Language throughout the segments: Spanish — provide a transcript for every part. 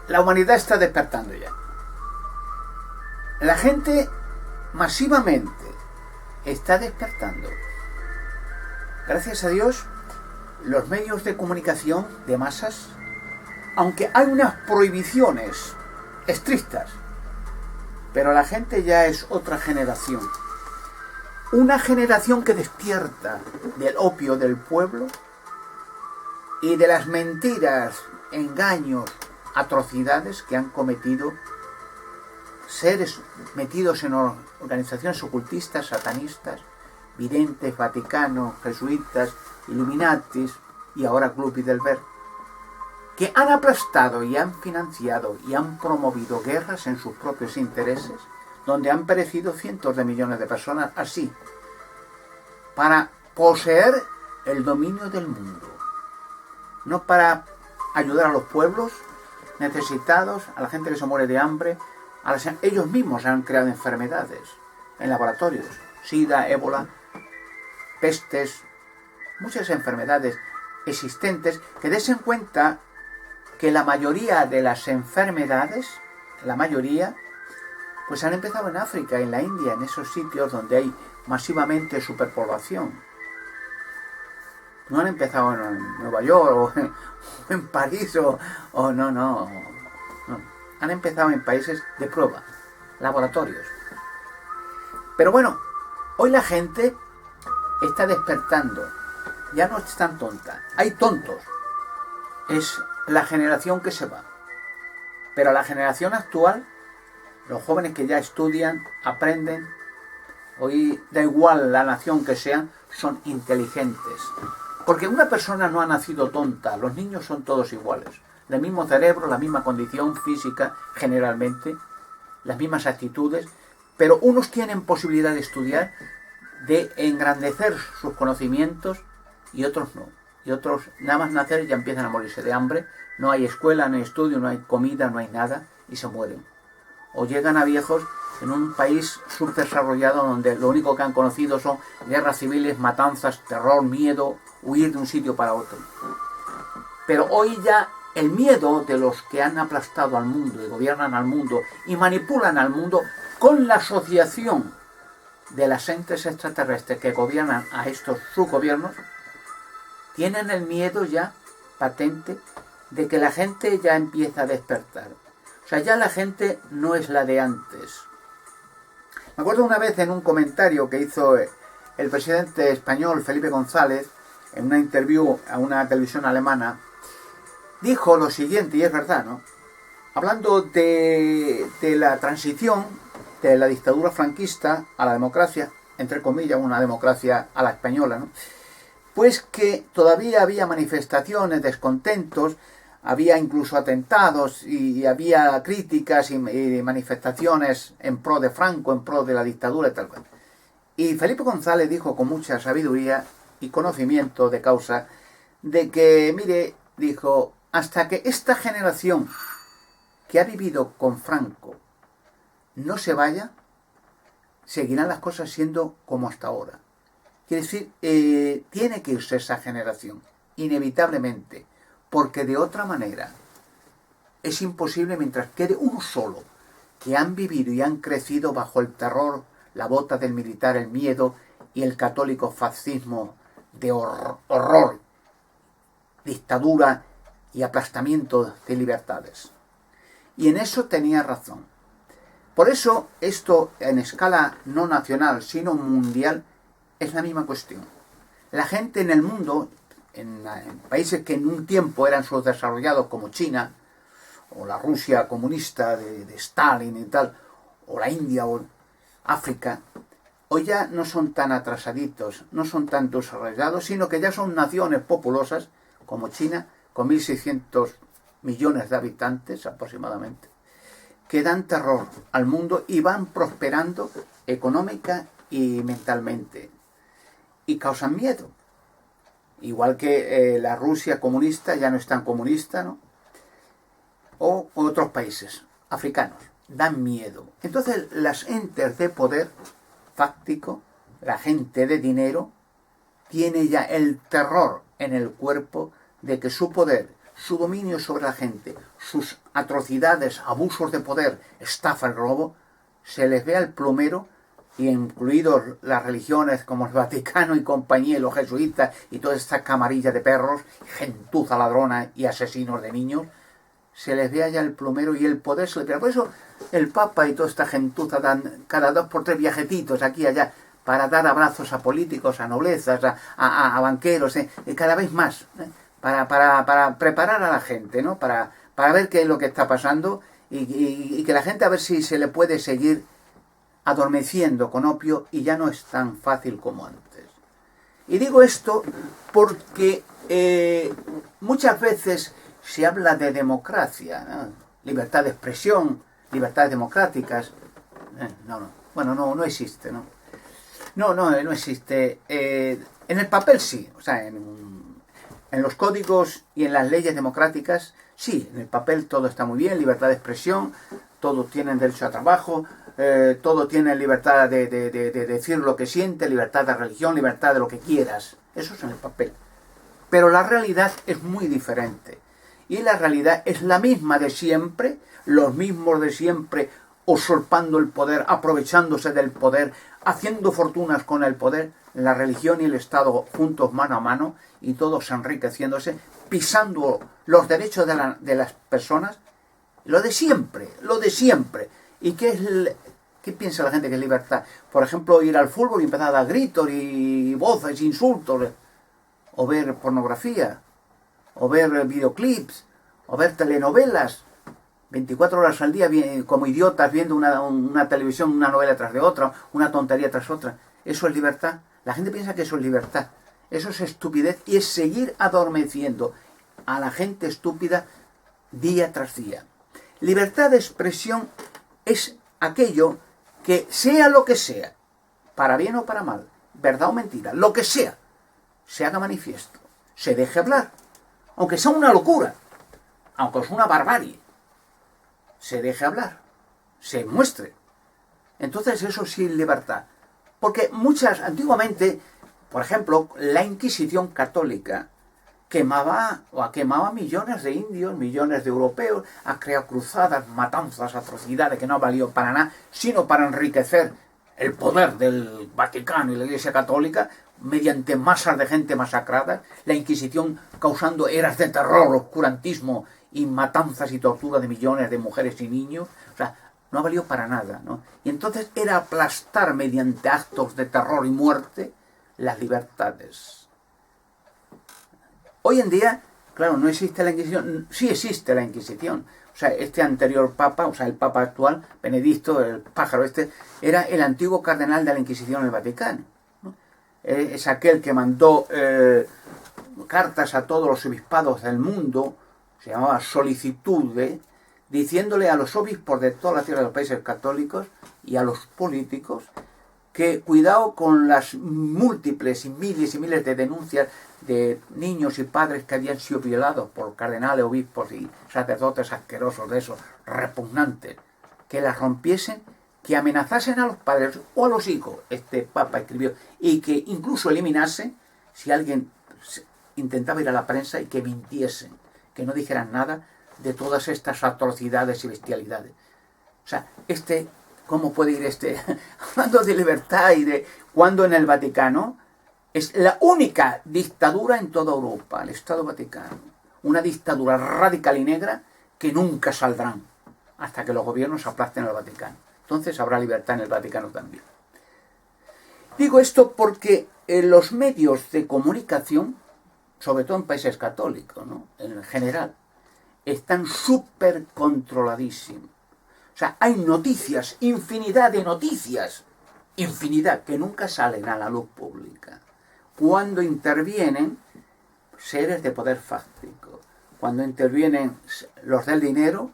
la humanidad está despertando ya. La gente masivamente está despertando. Gracias a Dios, los medios de comunicación de masas, aunque hay unas prohibiciones estrictas, pero la gente ya es otra generación. Una generación que despierta del opio del pueblo y de las mentiras, engaños, atrocidades que han cometido seres metidos en organizaciones ocultistas, satanistas, videntes, vaticanos, jesuitas, illuminatis y ahora Club Bilderberg, que han aplastado y han financiado y han promovido guerras en sus propios intereses, donde han perecido cientos de millones de personas así, para poseer el dominio del mundo, no para ayudar a los pueblos necesitados, a la gente que se muere de hambre. Ellos mismos han creado enfermedades en laboratorios, sida, ébola, pestes, muchas enfermedades existentes, que desen cuenta que la mayoría de las enfermedades, pues han empezado en África, en la India, en esos sitios donde hay masivamente superpoblación. No han empezado en Nueva York o en París o no. Han empezado en países de prueba, laboratorios. Pero bueno, hoy la gente está despertando. Ya no es tan tonta. Hay tontos. Es la generación que se va. Pero la generación actual, los jóvenes que ya estudian, aprenden, hoy da igual la nación que sean, son inteligentes. Porque una persona no ha nacido tonta. Los niños son todos iguales. El mismo cerebro, la misma condición física, generalmente, las mismas actitudes, pero unos tienen posibilidad de estudiar, de engrandecer sus conocimientos, y otros no. Y otros, nada más nacer, ya empiezan a morirse de hambre, no hay escuela, no hay estudio, no hay comida, no hay nada, y se mueren. O llegan a viejos en un país subdesarrollado donde lo único que han conocido son guerras civiles, matanzas, terror, miedo, huir de un sitio para otro. Pero hoy ya el miedo de los que han aplastado al mundo y gobiernan al mundo y manipulan al mundo con la asociación de las entes extraterrestres que gobiernan a estos subgobiernos, tienen el miedo ya patente de que la gente ya empieza a despertar. O sea, ya la gente no es la de antes. Me acuerdo una vez en un comentario que hizo el presidente español Felipe González en una interview a una televisión alemana, dijo lo siguiente, y es verdad, ¿no? Hablando de la transición de la dictadura franquista a la democracia, entre comillas, una democracia a la española, ¿no? Pues que todavía había manifestaciones, descontentos, había incluso atentados y había críticas y manifestaciones en pro de Franco, en pro de la dictadura y tal cual. Y Felipe González dijo con mucha sabiduría y conocimiento de causa de que, mire, dijo, hasta que esta generación que ha vivido con Franco no se vaya, seguirán las cosas siendo como hasta ahora. Quiere decir, tiene que irse esa generación, inevitablemente, porque de otra manera es imposible mientras quede uno solo, que han vivido y han crecido bajo el terror, la bota del militar, el miedo y el católico fascismo de horror, dictadura y aplastamiento de libertades. Y en eso tenía razón. Por eso esto en escala no nacional, sino mundial, es la misma cuestión. La gente en el mundo, en países que en un tiempo eran subdesarrollados como China, o la Rusia comunista de Stalin y tal, o la India o África, hoy ya no son tan atrasaditos, no son tan desarrollados, sino que ya son naciones populosas como China, con 1.600 millones de habitantes aproximadamente, que dan terror al mundo y van prosperando económica y mentalmente, y causan miedo. Igual que la Rusia comunista ya no es tan comunista, ¿no? O otros países africanos, dan miedo. Entonces las entes de poder fáctico, la gente de dinero, tiene ya el terror en el cuerpo de que su poder, su dominio sobre la gente, sus atrocidades, abusos de poder, estafa y robo, se les ve al plomero, y incluidos las religiones como el Vaticano y compañía, y los jesuitas y toda esta camarilla de perros, gentuza ladrona y asesinos de niños, se les ve allá el plomero y el poder se les ve. Por eso el Papa y toda esta gentuza dan cada 2 por 3 viajecitos aquí y allá para dar abrazos a políticos, a noblezas, a banqueros, cada vez más, para preparar a la gente, ¿no? Para ver qué es lo que está pasando y que la gente a ver si se le puede seguir adormeciendo con opio y ya no es tan fácil como antes. Y digo esto porque muchas veces se habla de democracia, ¿no? Libertad de expresión, libertades democráticas. No existe, ¿no? No existe. En el papel sí, o sea, en los códigos y en las leyes democráticas sí, en el papel todo está muy bien, libertad de expresión, todos tienen derecho a trabajo, todos tienen libertad de decir lo que siente, libertad de religión, libertad de lo que quieras. Eso es en el papel. Pero la realidad es muy diferente. Y la realidad es la misma de siempre, los mismos de siempre, usurpando el poder, aprovechándose del poder, haciendo fortunas con el poder, la religión y el Estado juntos mano a mano, y todos enriqueciéndose, pisando los derechos de las personas, lo de siempre. ¿Y qué piensa la gente que es libertad? Por ejemplo, ir al fútbol y empezar a dar gritos y voces, insultos, o ver pornografía, o ver videoclips, o ver telenovelas, 24 horas al día como idiotas viendo una televisión, una novela tras de otra, una tontería tras otra. ¿Eso es libertad? La gente piensa que eso es libertad. Eso es estupidez y es seguir adormeciendo a la gente estúpida día tras día. Libertad de expresión es aquello que sea lo que sea, para bien o para mal, verdad o mentira, lo que sea, se haga manifiesto, se deje hablar, aunque sea una locura, aunque es una barbarie, se deje hablar, se muestre. Entonces eso sí es libertad. Porque antiguamente, por ejemplo, la Inquisición católica quemaba millones de indios, millones de europeos, ha creado cruzadas, matanzas, atrocidades que no valió para nada, sino para enriquecer el poder del Vaticano y la Iglesia Católica mediante masas de gente masacrada, la Inquisición causando eras de terror, oscurantismo y matanzas y tortura de millones de mujeres y niños. O sea, no valió para nada, ¿no? Y entonces era aplastar mediante actos de terror y muerte las libertades. Hoy en día, claro, no existe la Inquisición. Sí existe la Inquisición. O sea, este anterior papa, o sea, el papa actual, Benedicto, el pájaro este, era el antiguo cardenal de la Inquisición en el Vaticano, ¿no? Es aquel que mandó cartas a todos los obispados del mundo, se llamaba Solicitude, diciéndole a los obispos de toda la tierra de los países católicos y a los políticos que cuidado con las múltiples y miles de denuncias de niños y padres que habían sido violados por cardenales, obispos y sacerdotes asquerosos de esos, repugnantes, que las rompiesen, que amenazasen a los padres o a los hijos, este papa escribió, y que incluso eliminasen si alguien intentaba ir a la prensa y que mintiesen, que no dijeran nada de todas estas atrocidades y bestialidades. O sea, ¿cómo puede ir hablando de libertad y de cuando en el Vaticano es la única dictadura en toda Europa, el Estado Vaticano? Una dictadura radical y negra que nunca saldrán hasta que los gobiernos aplasten al Vaticano. Entonces habrá libertad en el Vaticano también. Digo esto porque los medios de comunicación, sobre todo en países católicos, ¿no?, en general, están súper controladísimos. O sea, hay noticias, infinidad de noticias, infinidad, que nunca salen a la luz pública. Cuando intervienen seres de poder fáctico, cuando intervienen los del dinero,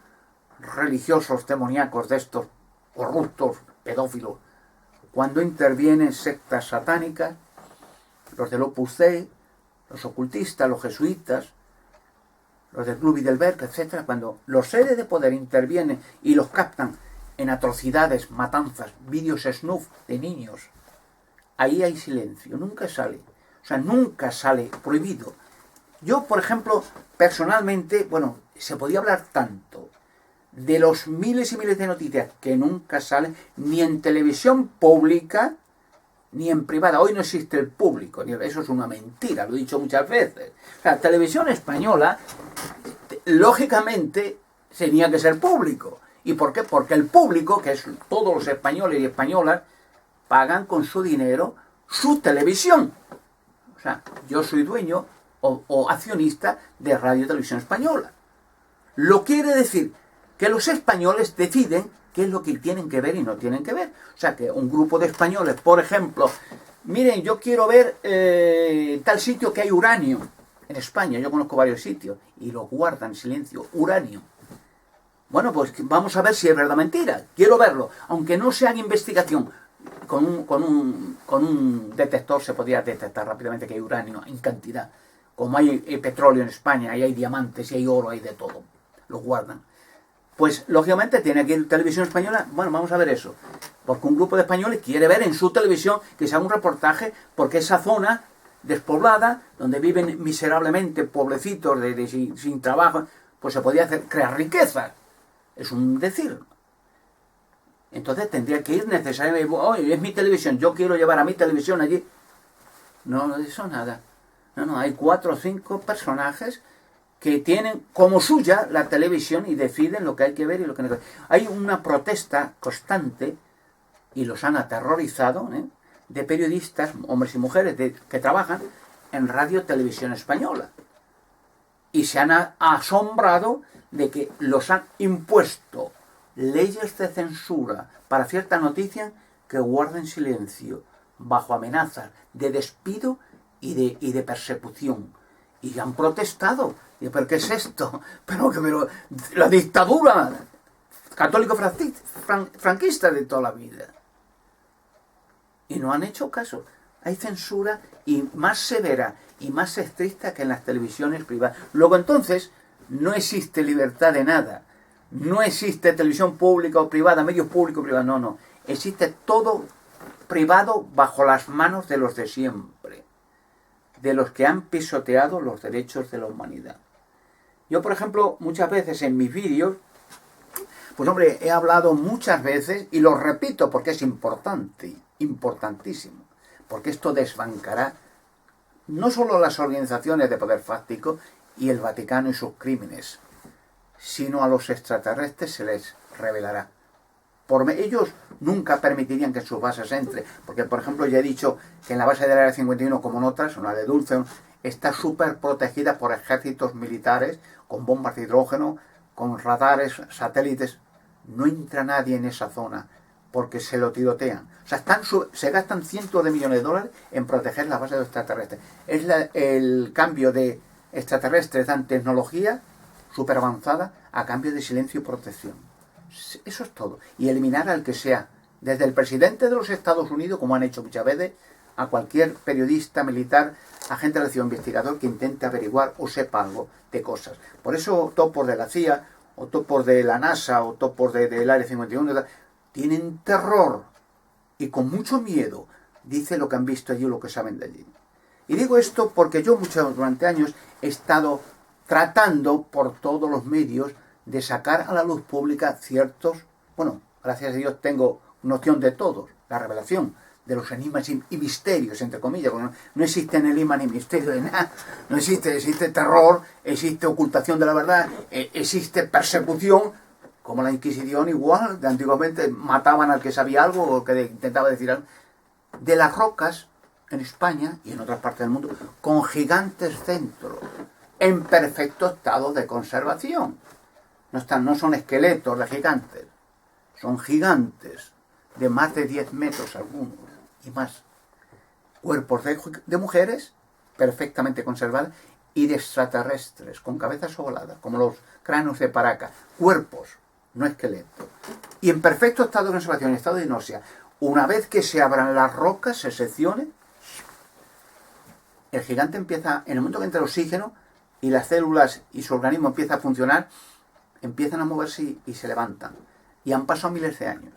religiosos demoníacos de estos corruptos, pedófilos, cuando intervienen sectas satánicas, los del Opus Dei, los ocultistas, los jesuitas, los del Club Bilderberg, etc., cuando los seres de poder intervienen y los captan en atrocidades, matanzas, vídeos snuff de niños, ahí hay silencio, nunca sale. O sea, nunca sale, prohibido. Yo, por ejemplo, personalmente, bueno, se podía hablar tanto de los miles y miles de noticias que nunca salen, ni en televisión pública, ni en privada. Hoy no existe el público, eso es una mentira, lo he dicho muchas veces. La televisión española, lógicamente, tenía que ser público. ¿Y por qué? Porque el público, que es todos los españoles y españolas, pagan con su dinero su televisión. O sea, yo soy dueño o accionista de Radio y Televisión Española. Lo quiere decir que los españoles deciden qué es lo que tienen que ver y no tienen que ver. O sea, que un grupo de españoles, por ejemplo, miren, yo quiero ver tal sitio que hay uranio en España. Yo conozco varios sitios y lo guardan en silencio, uranio. Bueno, pues vamos a ver si es verdad o mentira. Quiero verlo. Aunque no se haga investigación, con un detector se podría detectar rápidamente que hay uranio en cantidad. Como hay petróleo en España, y hay diamantes, y hay oro, hay de todo. Lo guardan. Pues, lógicamente, tiene que ir Televisión Española. Bueno, vamos a ver eso. Porque un grupo de españoles quiere ver en su televisión que se haga un reportaje, porque esa zona despoblada, donde viven miserablemente pobrecitos sin trabajo, pues se podía crear riqueza. Es un decir. Entonces tendría que ir necesariamente, oye, es mi televisión, yo quiero llevar a mi televisión allí. No eso nada. No, hay 4 o 5 personajes que tienen como suya la televisión y deciden lo que hay que ver y lo que no hay que ver. Hay una protesta constante, y los han aterrorizado, de periodistas, hombres y mujeres, que trabajan en Radio Televisión Española. Y se han asombrado de que los han impuesto leyes de censura para ciertas noticias que guarden silencio, bajo amenazas de despido y de persecución. Y han protestado. ¿Pero qué es esto? Pero la dictadura católico franquista de toda la vida. Y no han hecho caso. Hay censura y más severa y más estricta que en las televisiones privadas. Luego entonces no existe libertad de nada. No existe televisión pública o privada, medios públicos o privados. No. Existe todo privado bajo las manos de los de siempre. De los que han pisoteado los derechos de la humanidad. Yo, por ejemplo, muchas veces en mis vídeos, pues hombre, he hablado muchas veces y lo repito porque es importante, importantísimo. Porque esto desbancará no solo las organizaciones de poder fáctico y el Vaticano y sus crímenes, sino a los extraterrestres se les revelará. Ellos nunca permitirían que en sus bases entre, porque por ejemplo ya he dicho que en la base del Área 51, como en otras, una de Dulce, está súper protegida por ejércitos militares, con bombas de hidrógeno, con radares, satélites. No entra nadie en esa zona, porque se lo tirotean. O sea, se gastan cientos de millones de dólares en proteger la base de los extraterrestres. Es el cambio de extraterrestres, dan tecnología súper avanzada a cambio de silencio y protección. Eso es todo. Y eliminar al que sea, desde el presidente de los Estados Unidos, como han hecho muchas veces, a cualquier periodista, militar, agente de la CIA, investigador que intente averiguar o sepa algo de cosas. Por eso topos de la CIA, o topos de la NASA, o topos del Área 51, tienen terror y con mucho miedo dice lo que han visto allí o lo que saben de allí. Y digo esto porque yo durante años he estado tratando por todos los medios de sacar a la luz pública ciertos, bueno, gracias a Dios tengo noción de todos, la revelación de los enigmas y misterios, entre comillas, porque no existe enigma ni misterio de nada, no existe terror, existe ocultación de la verdad, existe persecución, como la Inquisición igual, de antiguamente mataban al que sabía algo o que intentaba decir algo, de las rocas en España y en otras partes del mundo, con gigantes centros, en perfecto estado de conservación. No son esqueletos de gigantes, son gigantes de más de 10 metros algunos y más. Cuerpos de mujeres perfectamente conservadas y de extraterrestres con cabezas ovaladas, como los cráneos de Paracas. Cuerpos, no esqueletos. Y en perfecto estado de conservación, en estado de hipnosia. Una vez que se abran las rocas, se seccionen, el gigante empieza, en el momento que entra el oxígeno y las células y su organismo empieza a funcionar, empiezan a moverse y se levantan. Y han pasado miles de años.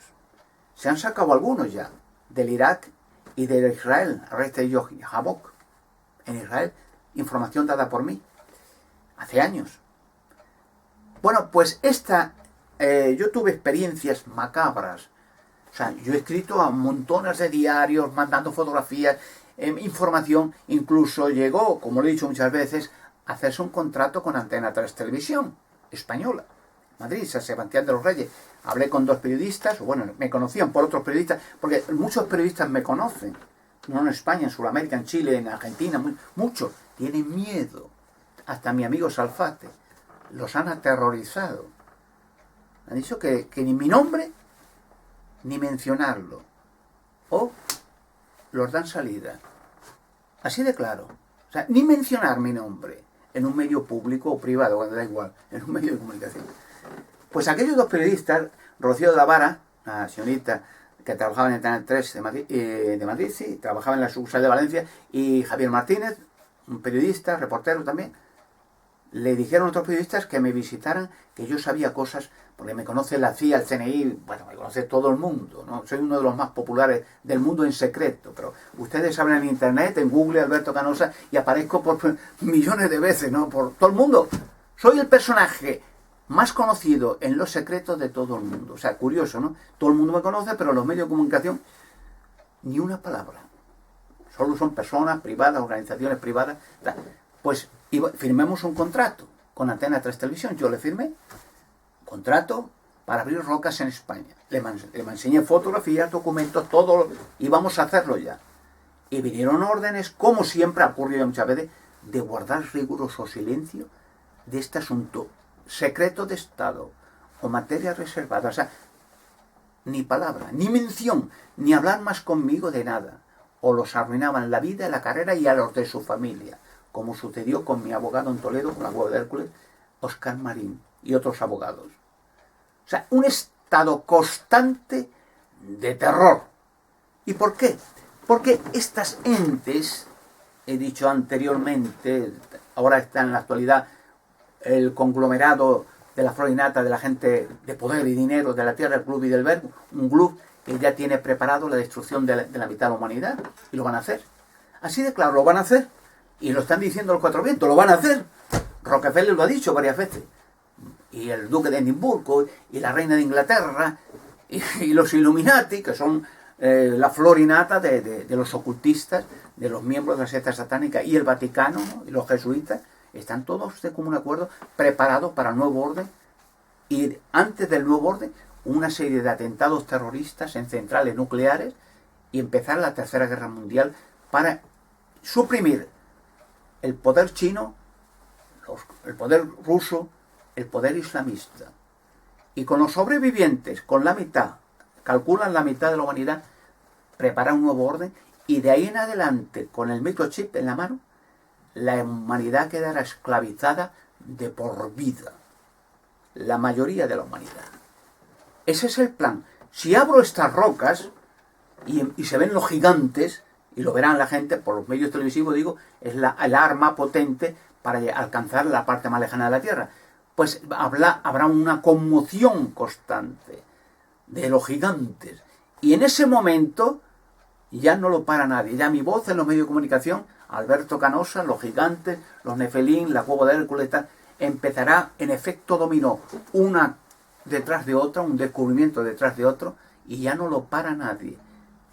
Se han sacado algunos ya, del Irak y de Israel, a raíz de Jabok. En Israel, información dada por mí, hace años. Bueno, pues yo tuve experiencias macabras. O sea, yo he escrito a montones de diarios, mandando fotografías, información. Incluso llegó, como lo he dicho muchas veces, a hacerse un contrato con Antena 3 Televisión Española, Madrid, San Sebastián de los Reyes. Hablé con 2 periodistas, bueno, me conocían por otros periodistas, porque muchos periodistas me conocen. No en España, en Sudamérica, en Chile, en Argentina, muchos. Tienen miedo. Hasta mi amigo Salfate. Los han aterrorizado. Han dicho que ni mi nombre, ni mencionarlo. O los dan salida. Así de claro. O sea, ni mencionar mi nombre en un medio público o privado, cuando da igual, en un medio de comunicación. Pues aquellos 2 periodistas, Rocío de la Vara, la señorita que trabajaba en el Canal 3 de Madrid, sí, trabajaba en la sucursal de Valencia, y Javier Martínez, un periodista, reportero también, le dijeron a otros periodistas que me visitaran, que yo sabía cosas, porque me conoce la CIA, el CNI, bueno, me conoce todo el mundo, ¿no? Soy uno de los más populares del mundo en secreto, pero ustedes abren en internet, en Google, Alberto Canosa, y aparezco por millones de veces, ¿no? Por todo el mundo. Soy el personaje más conocido en los secretos de todo el mundo. O sea, curioso, ¿no? Todo el mundo me conoce, pero los medios de comunicación, ni una palabra. Solo son personas privadas, organizaciones privadas. Tal. Pues firmemos un contrato con Antena 3 Televisión. Yo le firmé contrato para abrir rocas en España. Le enseñé fotografías, documentos, todo, y vamos a hacerlo ya. Y vinieron órdenes, como siempre ha ocurrido muchas veces, de guardar riguroso silencio de este asunto. Secreto de Estado o materia reservada, o sea, ni palabra, ni mención, ni hablar más conmigo de nada, o los arruinaban la vida, la carrera y a los de su familia, como sucedió con mi abogado en Toledo, con la abogado de Hércules, Óscar Marín y otros abogados. O sea, un estado constante de terror. ¿Y por qué? Porque estas entes, he dicho anteriormente, ahora está en la actualidad el conglomerado de la flor y nata de la gente de poder y dinero de la tierra, el club y del verbo, un club que ya tiene preparado la destrucción de la mitad de la humanidad, y lo van a hacer. Así de claro, lo van a hacer, y lo están diciendo los 4 vientos, lo van a hacer. Rockefeller lo ha dicho varias veces, y el duque de Edimburgo, y la reina de Inglaterra, y los Illuminati, que son la flor y nata de los ocultistas, de los miembros de la secta satánica, y el Vaticano, ¿no? Y los jesuitas, están todos de común acuerdo preparados para el nuevo orden, y antes del nuevo orden una serie de atentados terroristas en centrales nucleares, y empezar la Tercera Guerra Mundial para suprimir el poder chino, el poder ruso, el poder islamista. Y con los sobrevivientes, con la mitad, calculan la mitad de la humanidad, preparar un nuevo orden, y de ahí en adelante, con el microchip en la mano, la humanidad quedará esclavizada de por vida. La mayoría de la humanidad. Ese es el plan. Si abro estas rocas y se ven los gigantes, y lo verán la gente por los medios televisivos, digo, es el arma potente para alcanzar la parte más lejana de la Tierra. Pues habrá una conmoción constante de los gigantes. Y en ese momento ya no lo para nadie. Ya mi voz en los medios de comunicación, Alberto Canosa, los gigantes, los Nefelín, la cueva de Hércules, empezará en efecto dominó, una detrás de otra, un descubrimiento detrás de otro, y ya no lo para nadie.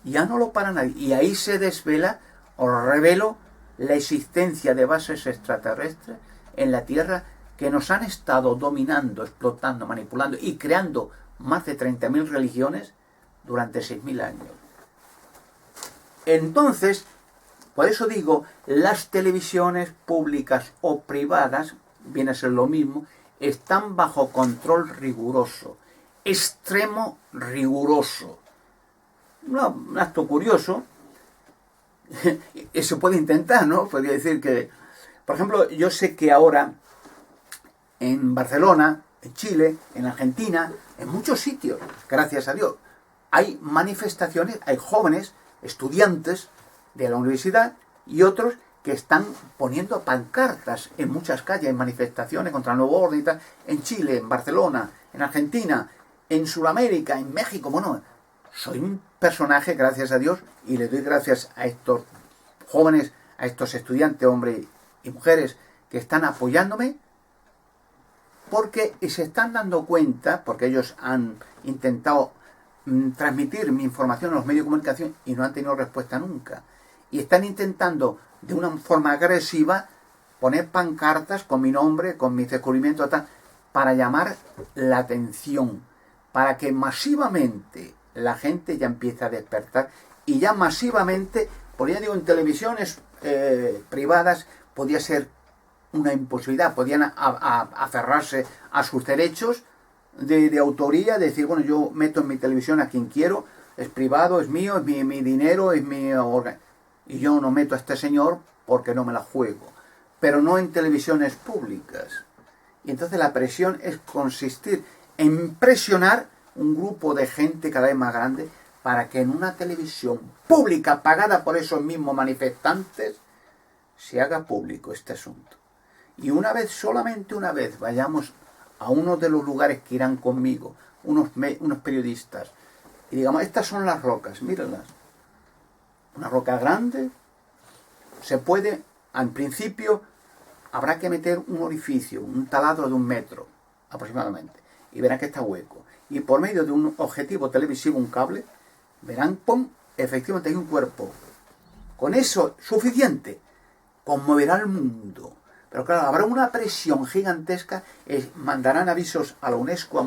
Ya no lo para nadie. Y ahí se desvela, o revelo, la existencia de bases extraterrestres en la Tierra que nos han estado dominando, explotando, manipulando y creando más de 30.000 religiones durante 6.000 años. Entonces, por eso digo, las televisiones públicas o privadas, viene a ser lo mismo, están bajo control riguroso, extremo riguroso. Un acto curioso, se puede intentar, ¿no? Podría decir que, por ejemplo, yo sé que ahora en Barcelona, en Chile, en Argentina, en muchos sitios, gracias a Dios, hay manifestaciones, hay jóvenes, estudiantes de la universidad y otros que están poniendo pancartas en muchas calles, en manifestaciones contra el nuevo orden y tal, en Chile, en Barcelona, en Argentina, en Sudamérica, en México. Bueno, soy un personaje, gracias a Dios, y le doy gracias a estos jóvenes, a estos estudiantes, hombres y mujeres, que están apoyándome, porque se están dando cuenta, porque ellos han intentado transmitir mi información a los medios de comunicación y no han tenido respuesta nunca. Y están intentando, de una forma agresiva, poner pancartas con mi nombre, con mis descubrimientos, tal, para llamar la atención, para que masivamente la gente ya empiece a despertar y ya masivamente, por ya digo, en televisiones privadas podía ser una imposibilidad, podían aferrarse a sus derechos de autoría, decir, bueno, yo meto en mi televisión a quien quiero, es privado, es mío, es mi dinero, es mi órgano, y yo no meto a este señor porque no me la juego, pero no en televisiones públicas. Y entonces la presión es consistir en presionar un grupo de gente cada vez más grande para que en una televisión pública pagada por esos mismos manifestantes se haga público este asunto. Y una vez, solamente una vez, vayamos a uno de los lugares que irán conmigo, unos periodistas, y digamos, estas son las rocas, mírenlas. Una roca grande, se puede, en principio, habrá que meter un orificio, un taladro de 1 metro aproximadamente, y verán que está hueco. Y por medio de un objetivo televisivo, un cable, verán, ¡pum!, efectivamente hay un cuerpo. Con eso, suficiente, conmoverá al mundo. Pero claro, habrá una presión gigantesca, mandarán avisos a la UNESCO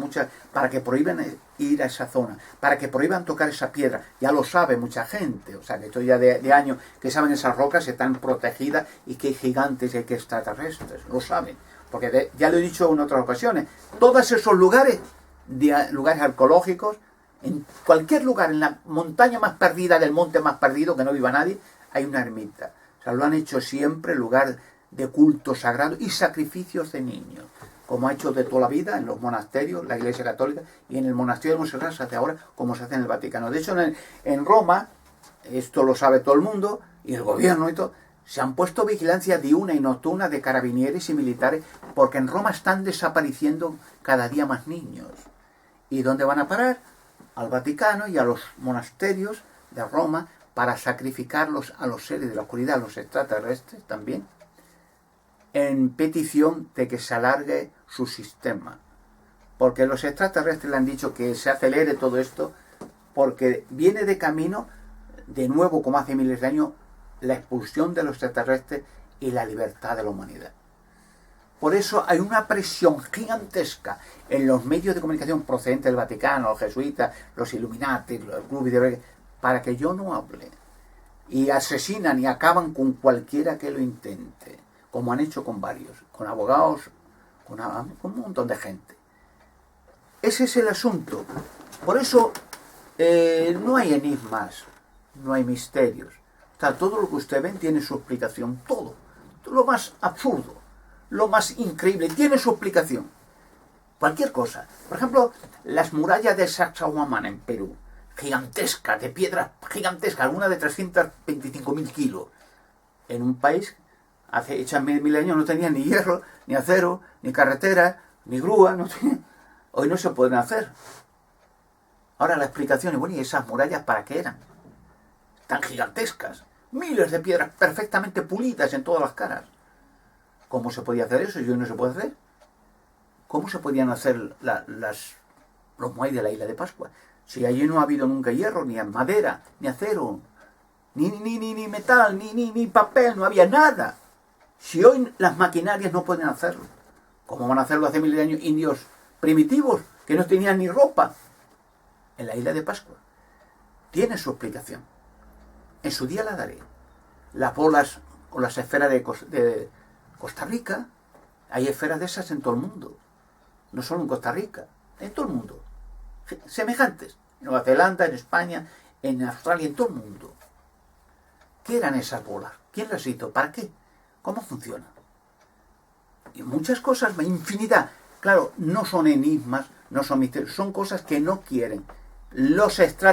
para que prohíban ir a esa zona, para que prohíban tocar esa piedra. Ya lo sabe mucha gente, o sea que esto ya de años que saben esas rocas están protegidas y que hay gigantes y que hay extraterrestres, lo saben. Porque ya lo he dicho en otras ocasiones, todos esos lugares arqueológicos, en cualquier lugar, en la montaña más perdida del monte más perdido, que no viva nadie, hay una ermita. O sea, lo han hecho siempre lugar de culto sagrado y sacrificios de niños, como ha hecho de toda la vida en los monasterios, la Iglesia Católica, y en el monasterio de Montserrat se hace ahora como se hace en el Vaticano. De hecho, en Roma, esto lo sabe todo el mundo, y el gobierno y todo, se han puesto vigilancia diurna y nocturna de carabinieres y militares, porque en Roma están desapareciendo cada día más niños. ¿Y dónde van a parar? Al Vaticano y a los monasterios de Roma, para sacrificarlos a los seres de la oscuridad, a los extraterrestres también, en petición de que se alargue su sistema. Porque los extraterrestres le han dicho que se acelere todo esto, porque viene de camino, de nuevo, como hace miles de años, la expulsión de los extraterrestres y la libertad de la humanidad. Por eso hay una presión gigantesca en los medios de comunicación procedentes del Vaticano, los jesuitas, los Illuminati, los clubes de... para que yo no hable. Y asesinan y acaban con cualquiera que lo intente, como han hecho con varios, con abogados, con un montón de gente. Ese es el asunto. Por eso no hay enigmas, no hay misterios. O sea, todo lo que usted ven tiene su explicación, todo. Lo más absurdo, lo más increíble, tiene su explicación. Cualquier cosa. Por ejemplo, las murallas de Sacsayhuamán en Perú, gigantescas, de piedras gigantescas, algunas de 325.000 kilos, en un país hace hechas 1000 años no tenía ni hierro, ni acero, ni carretera, ni grúa, no tenía. Hoy no se pueden hacer. Ahora la explicación es, bueno, ¿y esas murallas para qué eran? Tan gigantescas, miles de piedras perfectamente pulidas en todas las caras. ¿Cómo se podía hacer eso y hoy no se puede hacer? ¿Cómo se podían hacer los muelles de la isla de Pascua? Si allí no ha habido nunca hierro, ni madera, ni acero, ni metal, ni papel, no había nada. Si hoy las maquinarias no pueden hacerlo, ¿cómo van a hacerlo hace miles de años indios primitivos que no tenían ni ropa? En la isla de Pascua. Tiene su explicación. En su día la daré. Las bolas o las esferas de Costa Rica, hay esferas de esas en todo el mundo. No solo en Costa Rica, en todo el mundo. Semejantes. En Nueva Zelanda, en España, en Australia, en todo el mundo. ¿Qué eran esas bolas? ¿Quién las hizo? ¿Para qué? ¿Cómo funciona? Y muchas cosas, infinidad. Claro, no son enigmas, no son misterios, son cosas que no quieren los extraterrestres.